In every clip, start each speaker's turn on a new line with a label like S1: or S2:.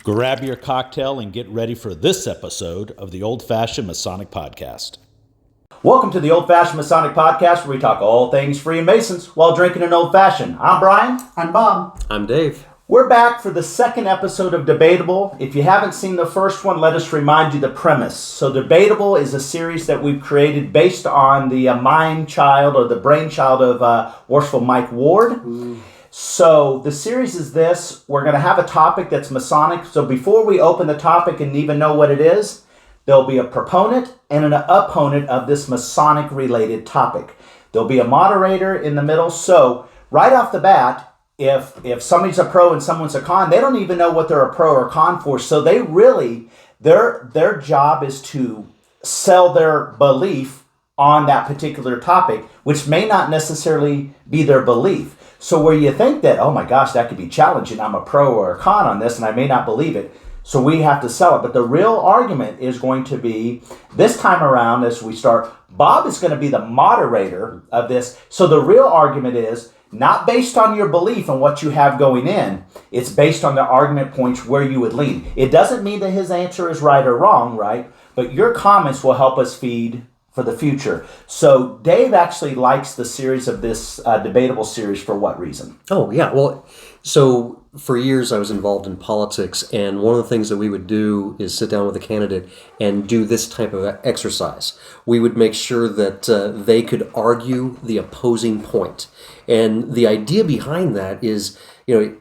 S1: Grab your cocktail and get ready for this episode of the Old Fashion Masonic Podcast.
S2: Welcome to the Old Fashion Masonic Podcast, where we talk all things Freemasons while drinking an old fashioned. I'm Brian.
S3: I'm Bob.
S4: I'm Dave.
S2: We're back for the second episode of Debatable. If you haven't seen the first one, let us remind you the premise. So Debatable is a series that we've created based on the mind-child or the brainchild of Worshipful Mike Ward. So the series is this. We're going to have a topic that's Masonic. So before we open the topic and even know what it is, there'll be a proponent and an opponent of this Masonic-related topic. There'll be a moderator in the middle. So right off the bat, if somebody's a pro and someone's a con, they don't even know what they're a pro or con for. So they really, their job is to sell their belief on that particular topic, which may not necessarily be their belief. So where you think that, oh my gosh, that could be challenging, I'm a pro or a con on this and I may not believe it, so we have to sell it. But the real argument is going to be, this time around as we start, Bob is going to be the moderator of this. So the real argument is not based on your belief and what you have going in, it's based on the argument points where you would lean. It doesn't mean that his answer is right or wrong, right? But your comments will help us feed for the future. So Dave actually likes the series of this debatable series for what reason?
S4: Oh, yeah. Well, so for years I was involved in politics, and one of the things that we would do is sit down with a candidate and do this type of exercise. We would make sure that they could argue the opposing point. And the idea behind that is,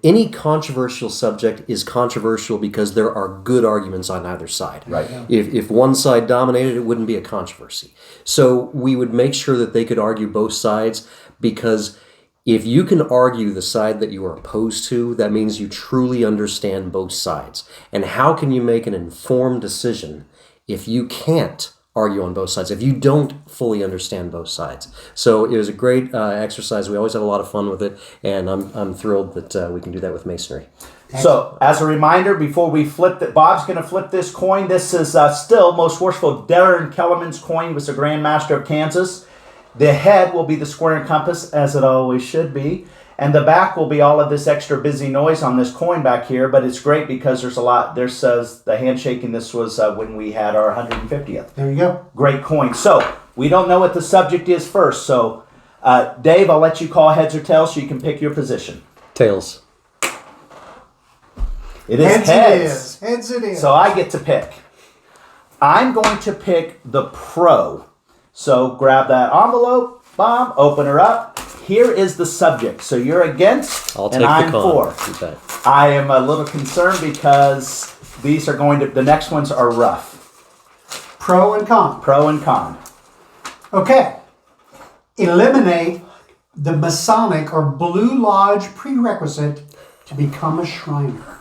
S4: any controversial subject is controversial because there are good arguments on either side.
S2: Right. Yeah.
S4: If one side dominated, it wouldn't be a controversy. So we would make sure that they could argue both sides, because if you can argue the side that you are opposed to, that means you truly understand both sides. And how can you make an informed decision if you can't argue on both sides, if you don't fully understand both sides? So it was a great exercise. We always have a lot of fun with it, and I'm thrilled that we can do that with Masonry.
S2: So as a reminder, before we flip it, Bob's going to flip this coin. This is still Most Worshipful Darren Kellerman's coin. He was the Grand Master of Kansas. The head will be the square and compass, as it always should be. And the back will be all of this extra busy noise on this coin back here. But it's great because there's a lot. There says the handshaking. This was when we had our 150th.
S3: There you go.
S2: Great coin. So we don't know what the subject is first. So Dave, I'll let you call heads or tails so you can pick your position.
S4: Tails.
S2: It is heads.
S3: It is. Heads it is.
S2: So I get to pick. I'm going to pick the pro. So grab that envelope, Bob, open her up. Here is the subject. So you're against,
S4: I'll take
S2: and I'm
S4: the con.
S2: for. I am a little concerned because these are the next ones are rough.
S3: Pro and con.
S2: Pro and con.
S3: Okay. Eliminate the Masonic or Blue Lodge prerequisite to become a Shriner.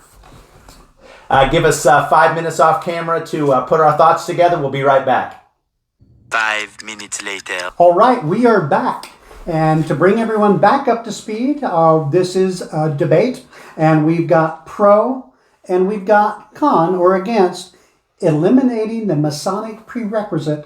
S2: Give us 5 minutes off camera to put our thoughts together. We'll be right back.
S5: 5 minutes later.
S3: All right, we are back. And to bring everyone back up to speed, this is a debate. And we've got pro and we've got con or against eliminating the Masonic prerequisite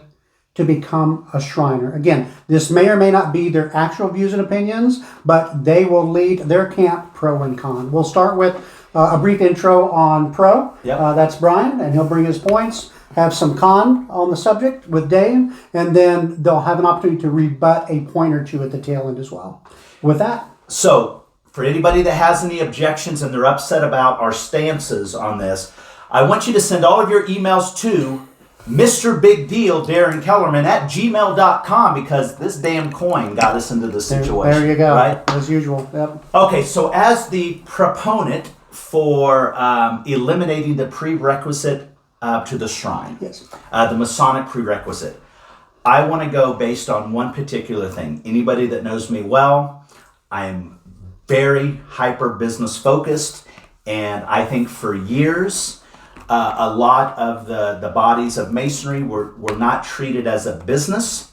S3: to become a Shriner. Again, this may or may not be their actual views and opinions, but they will lead their camp pro and con. We'll start with a brief intro on pro.
S2: Yep.
S3: That's Brian, and he'll bring his points. Have some con on the subject with Dave, and then they'll have an opportunity to rebut a point or two at the tail end as well. With that.
S2: So, for anybody that has any objections and they're upset about our stances on this, I want you to send all of your emails to Mr. Big Deal Darren Kellerman at gmail.com, because this damn coin got us into the situation.
S3: There you go.
S2: Right?
S3: As usual. Yep.
S2: Okay, so as the proponent for eliminating the prerequisite to the shrine,
S3: Yes.
S2: The Masonic prerequisite, I want to go based on one particular thing. Anybody that knows me well, I am very hyper business focused, and I think for years a lot of the bodies of Masonry were not treated as a business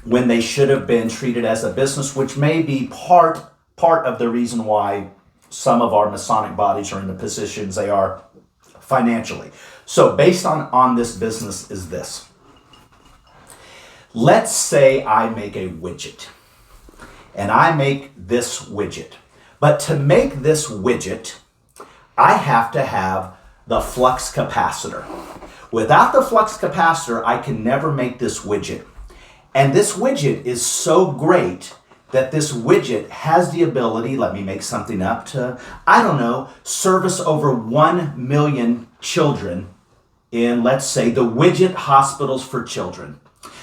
S2: when they should have been treated as a business, which may be part of the reason why some of our Masonic bodies are in the positions they are financially. So based on this business is this. Let's say I make a widget, and I make this widget. But to make this widget, I have to have the flux capacitor. Without the flux capacitor, I can never make this widget. And this widget is so great that this widget has the ability, let me make something up, to, I don't know, service over 1 million children in, let's say, the widget hospitals for children.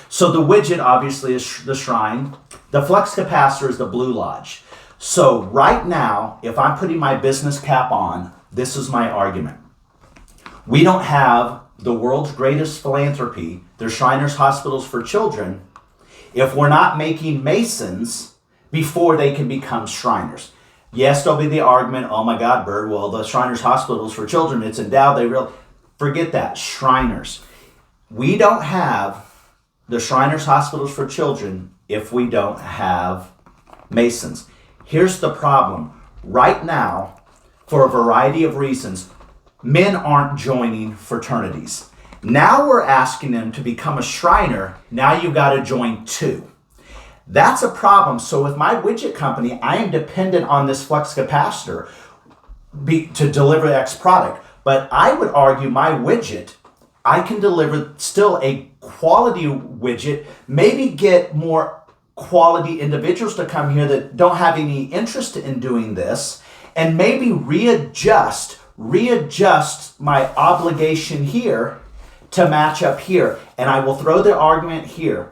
S2: So the widget obviously is the shrine. The flux capacitor is the Blue Lodge. So right now, if I'm putting my business cap on, this is my argument. We don't have the world's greatest philanthropy, the Shriners Hospitals for Children, if we're not making Masons before they can become Shriners. Yes, there'll be the argument, oh my God, Byrd, well, the Shriners Hospitals for Children, it's endowed, forget that, Shriners. We don't have the Shriners Hospitals for Children if we don't have Masons. Here's the problem. Right now, for a variety of reasons, men aren't joining fraternities. Now we're asking them to become a Shriner. Now you've got to join 2. That's a problem. So with my widget company, I am dependent on this flux capacitor to deliver X product. But I would argue my widget, I can deliver still a quality widget, maybe get more quality individuals to come here that don't have any interest in doing this, and maybe readjust my obligation here to match up here. And I will throw the argument here.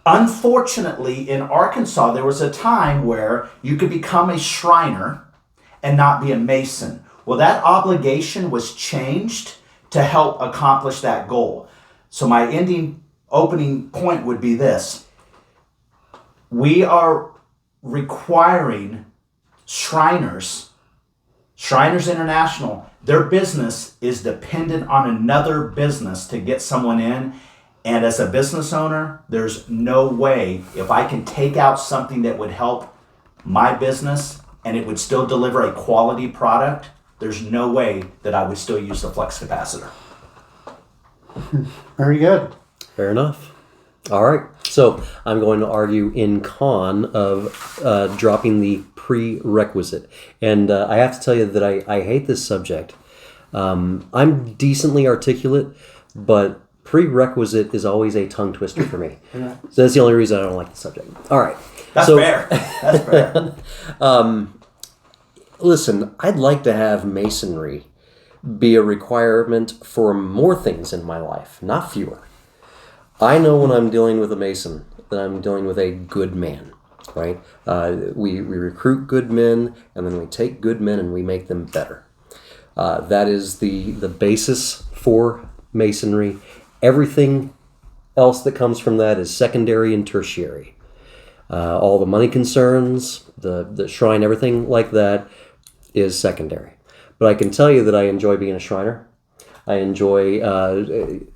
S2: Unfortunately, in Arkansas, there was a time where you could become a Shriner and not be a Mason. Well, that obligation was changed to help accomplish that goal. So my opening point would be this. We are requiring Shriners International, their business is dependent on another business to get someone in. And as a business owner, there's no way, if I can take out something that would help my business and it would still deliver a quality product, there's no way that I would still use the flux capacitor.
S3: Very good.
S4: Fair enough. All right. So I'm going to argue in con of dropping the prerequisite. And I have to tell you that I hate this subject. I'm decently articulate, but prerequisite is always a tongue twister for me. So that's the only reason I don't like the subject. All right.
S2: That's fair. That's fair.
S4: Listen, I'd like to have Masonry be a requirement for more things in my life, not fewer. I know when I'm dealing with a Mason that I'm dealing with a good man, right? We recruit good men, and then we take good men and we make them better. That is the basis for Masonry. Everything else that comes from that is secondary and tertiary. All the money concerns, the shrine, everything like that is secondary. But I can tell you that I enjoy being a Shriner. I enjoy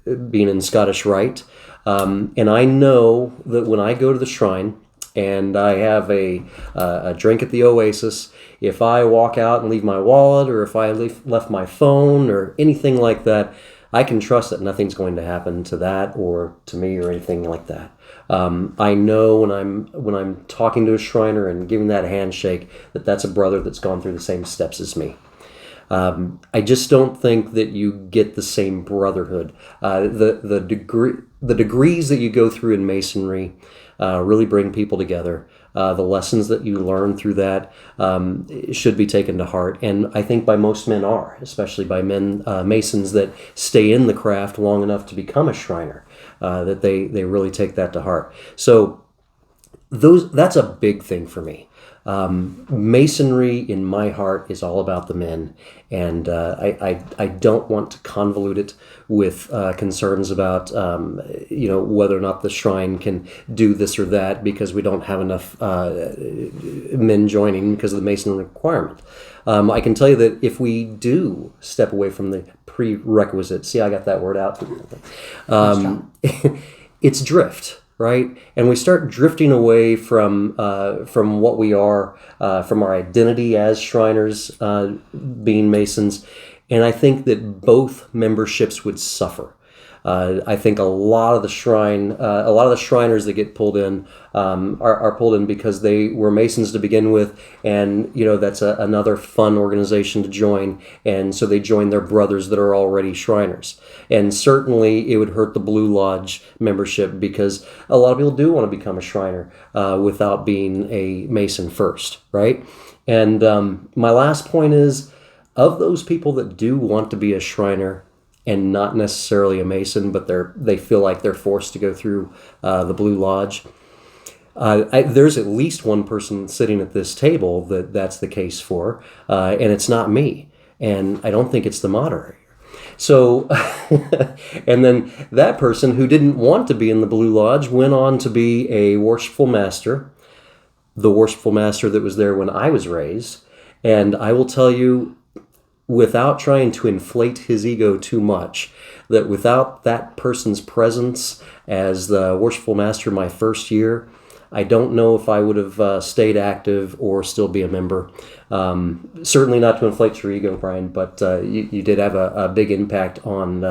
S4: being in Scottish Rite. And I know that when I go to the shrine and I have a drink at the Oasis, if I walk out and leave my wallet, or if I left my phone or anything like that, I can trust that nothing's going to happen to that or to me or anything like that. I know when I'm talking to a Shriner and giving that handshake that that's a brother that's gone through the same steps as me. I just don't think that you get the same brotherhood. The degrees that you go through in Masonry really bring people together. The lessons that you learn through that should be taken to heart, and I think by most men are, especially by men Masons that stay in the craft long enough to become a Shriner, that they really take that to heart. So that's a big thing for me. Masonry in my heart is all about the men, and I don't want to convolute it with concerns about whether or not the shrine can do this or that because we don't have enough men joining because of the Mason requirement. I can tell you that if we do step away from the prerequisite, see, I got that word out. It's drift. Right, and we start drifting away from what we are, from our identity as Shriners, being Masons, and I think that both memberships would suffer. I think a lot of the Shriners that get pulled in are pulled in because they were Masons to begin with, and that's another fun organization to join, and so they join their brothers that are already Shriners. And certainly it would hurt the Blue Lodge membership because a lot of people do want to become a Shriner without being a Mason first, right? And my last point is, of those people that do want to be a Shriner and not necessarily a Mason, but they feel like they're forced to go through the Blue Lodge, there's at least one person sitting at this table that's the case for, and it's not me, and I don't think it's the moderator. So, and then that person who didn't want to be in the Blue Lodge went on to be a worshipful master, the worshipful master that was there when I was raised. And I will tell you, without trying to inflate his ego too much, that without that person's presence as the worshipful master my first year, I don't know if I would have stayed active or still be a member. Certainly not to inflate your ego, Brian, but you did have a big impact on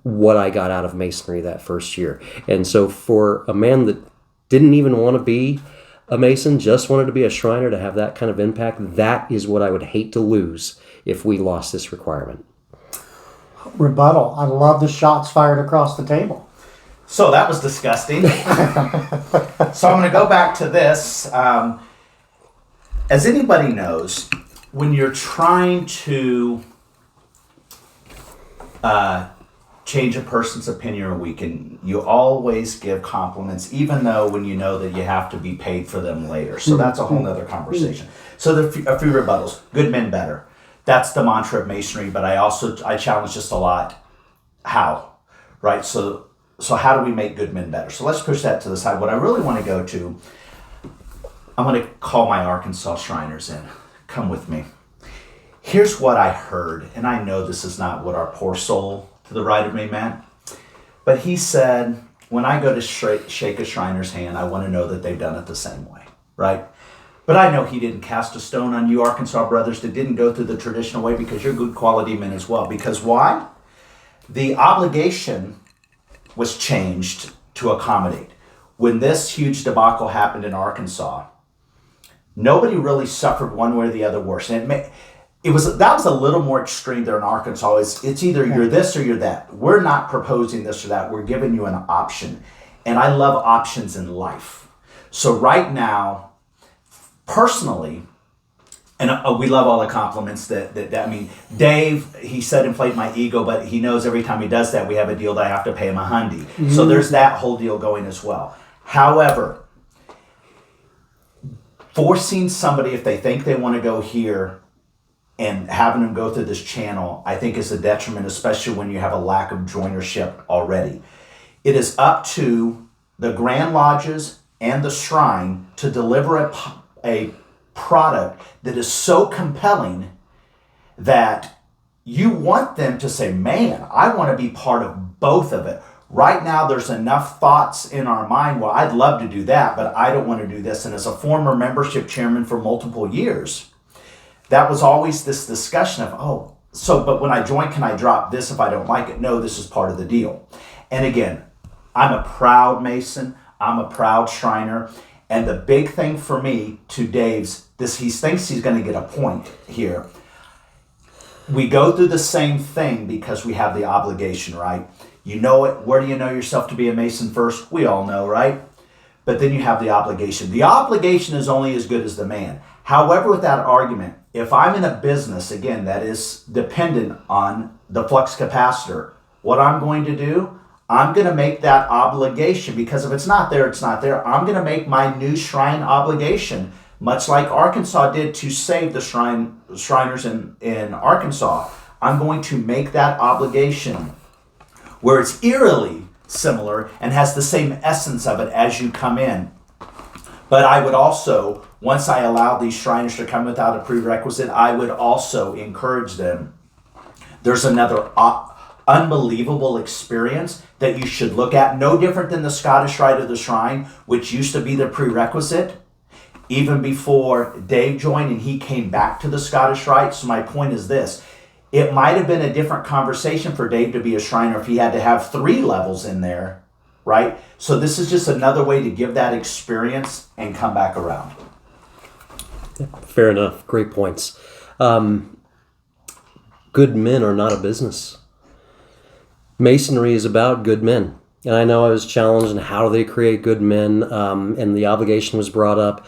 S4: what I got out of Masonry that first year. And so for a man that didn't even want to be a Mason, just wanted to be a Shriner, to have that kind of impact, that is what I would hate to lose if we lost this requirement.
S3: Rebuttal. I love the shots fired across the table.
S2: So that was disgusting. So I'm going to go back to this. As anybody knows, when you're trying to change a person's opinion or weaken, you always give compliments, even though when you know that you have to be paid for them later. So that's a whole nother conversation. So there are a few rebuttals. Good men better. That's the mantra of Masonry, but I challenge just a lot. How? Right? So how do we make good men better? So let's push that to the side. What I really want to go to, I'm going to call my Arkansas Shriners in. Come with me. Here's what I heard, and I know this is not what our poor soul to the right of me meant, but he said, when I go to shake a Shriner's hand, I want to know that they've done it the same way, right? But I know he didn't cast a stone on you Arkansas brothers that didn't go through the traditional way, because you're good quality men as well. Because why? The obligation was changed to accommodate. When this huge debacle happened in Arkansas, nobody really suffered one way or the other worse. And that was a little more extreme there in Arkansas. It's either you're this or you're that. We're not proposing this or that. We're giving you an option. And I love options in life. So right now, personally, and we love all the compliments I mean, Dave, he said inflate my ego, but he knows every time he does that, we have a deal that I have to pay him $100. Mm-hmm. So there's that whole deal going as well. However, forcing somebody, if they think they want to go here, and having them go through this channel, I think is a detriment, especially when you have a lack of joinership already. It is up to the Grand Lodges and the Shrine to deliver a product that is so compelling that you want them to say, man, I want to be part of both of it. Right now, there's enough thoughts in our mind, well, I'd love to do that, but I don't want to do this. And as a former membership chairman for multiple years, that was always this discussion of, but when I join, can I drop this if I don't like it? No, this is part of the deal. And again, I'm a proud Mason. I'm a proud Shriner. And the big thing for me to Dave's, he thinks he's going to get a point here. We go through the same thing because we have the obligation, right? You know it. Where do you know yourself to be a Mason first? We all know, right? But then you have the obligation. The obligation is only as good as the man. However, with that argument, if I'm in a business, again, that is dependent on the flux capacitor, what I'm going to do, I'm going to make that obligation, because if it's not there, it's not there. I'm going to make my new shrine obligation, much like Arkansas did to save the Shriners in Arkansas. I'm going to make that obligation where it's eerily similar and has the same essence of it as you come in. But I would also, once I allow these Shriners to come without a prerequisite, I would also encourage them. There's another unbelievable experience that you should look at, no different than the Scottish Rite of the Shrine, which used to be the prerequisite, even before Dave joined and he came back to the Scottish Rite. So my point is this. It might have been a different conversation for Dave to be a Shriner if he had to have 3 levels in there, right? So this is just another way to give that experience and come back around.
S4: Fair enough. Great points. Good men are not a business. Masonry is about good men. And I know I was challenged in how do they create good men, and the obligation was brought up.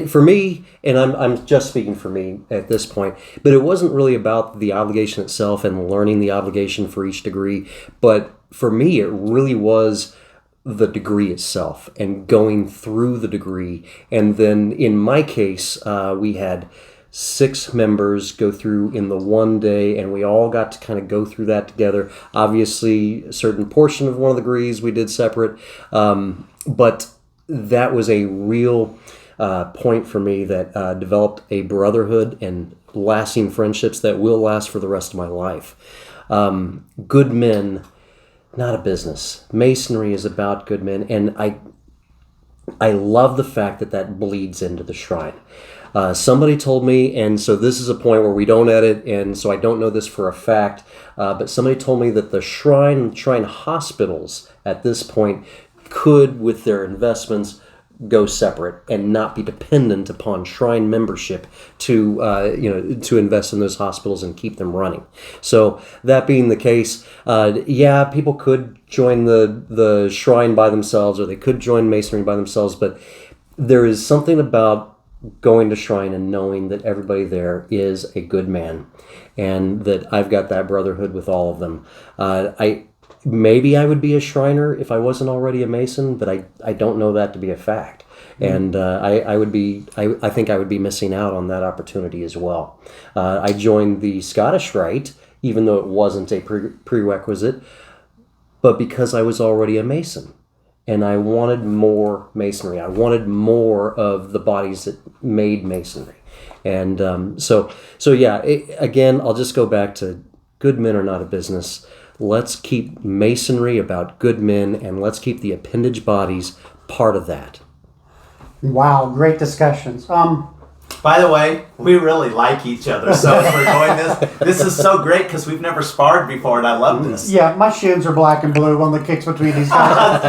S4: For me, and I'm just speaking for me at this point, but it wasn't really about the obligation itself and learning the obligation for each degree. But for me, it really was the degree itself and going through the degree. And then in my case, we had 6 members go through in the one day, and we all got to kind of go through that together. Obviously, a certain portion of one of the degrees we did separate, but that was a real point for me that developed a brotherhood and lasting friendships that will last for the rest of my life. Good men, not a business. Masonry is about good men, and I love the fact that bleeds into the shrine. Somebody told me, and so this is a point where we don't edit, and so I don't know this for a fact, but somebody told me that the shrine hospitals at this point could, with their investments, go separate and not be dependent upon shrine membership to invest in those hospitals and keep them running. So that being the case, people could join the shrine by themselves, or they could join Masonry by themselves, but there is something about going to shrine and knowing that everybody there is a good man, and that I've got that brotherhood with all of them. Maybe I would be a Shriner if I wasn't already a Mason, but I don't know that to be a fact. And I think I would be missing out on that opportunity as well. I joined the Scottish Rite, even though it wasn't a prerequisite, but because I was already a Mason. And I wanted more Masonry. I wanted more of the bodies that made Masonry. And again, I'll just go back to good men are not a business. Let's keep Masonry about good men, and let's keep the appendage bodies part of that.
S3: Wow, great discussions.
S2: By the way, we really like each other, so if we're doing this is so great because we've never sparred before, and I love this.
S3: Yeah, my shins are black and blue on the kicks between these guys.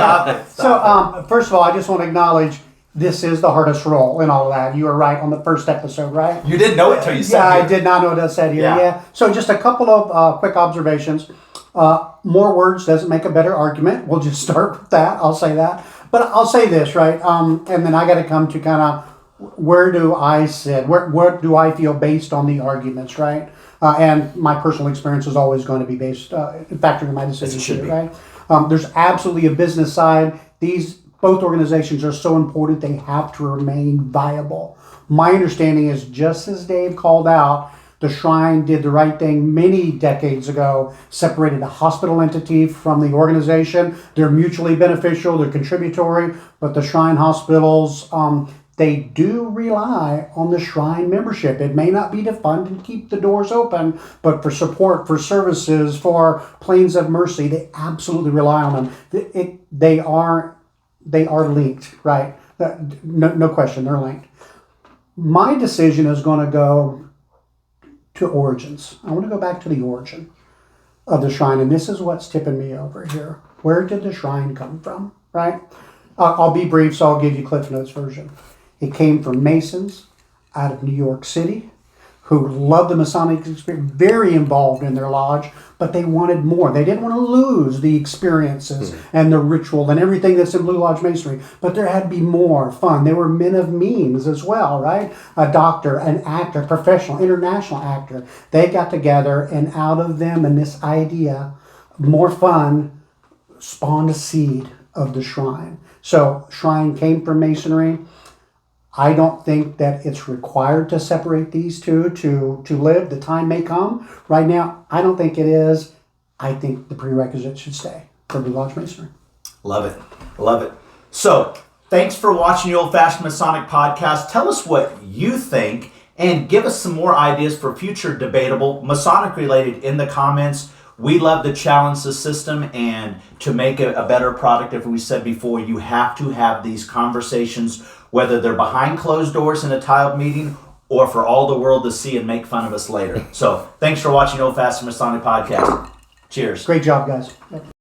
S2: Stop it.
S3: First of all, I just want to acknowledge this is the hardest role in all of that. You were right on the first episode, right?
S2: You didn't know it till you said
S3: it.
S2: it.
S3: I did not know what I said here. Yeah. So just a couple of quick observations. More words doesn't make a better argument. We'll just start with that. I'll say that. But I'll say this, right? And then I got to come to kind of where do I sit? What do I feel based on the arguments, right? And my personal experience is always going to be based, factoring in my decisions here, right? There's absolutely a business side. Both organizations are so important, they have to remain viable. My understanding is, just as Dave called out, the Shrine did the right thing many decades ago, separated the hospital entity from the organization. They're mutually beneficial, they're contributory, but the Shrine hospitals, they do rely on the Shrine membership. It may not be to fund and keep the doors open, but for support, for services, for planes of mercy, they absolutely rely on them. They are linked, right? No question, they're linked. My decision is going to go to origins. I want to go back to the origin of the Shrine, and this is what's tipping me over here. Where did the Shrine come from, right? I'll be brief, so I'll give you Cliff Notes version. It came from Masons out of New York City who loved the Masonic experience, very involved in their lodge, but they wanted more. They didn't want to lose the experiences and the ritual and everything that's in Blue Lodge Masonry, but there had to be more fun. They were men of means as well, right? A doctor, an actor, professional, international actor. They got together, and out of them and this idea, more fun, spawned a seed of the Shrine. So Shrine came from Masonry. I don't think that it's required to separate these two to live. The time may come. Right now, I don't think it is. I think the prerequisite should stay for Blue Lodge Masonry.
S2: Love it. Love it. So, thanks for watching the Old Fashion Masonic Podcast. Tell us what you think and give us some more ideas for future debatable Masonic related in the comments. We love to challenge the system and to make a better product. As we said before, you have to have these conversations, whether they're behind closed doors in a tiled meeting or for all the world to see and make fun of us later. So thanks for watching Old Fashion Masonic Podcast. Cheers.
S3: Great job, guys. Yep.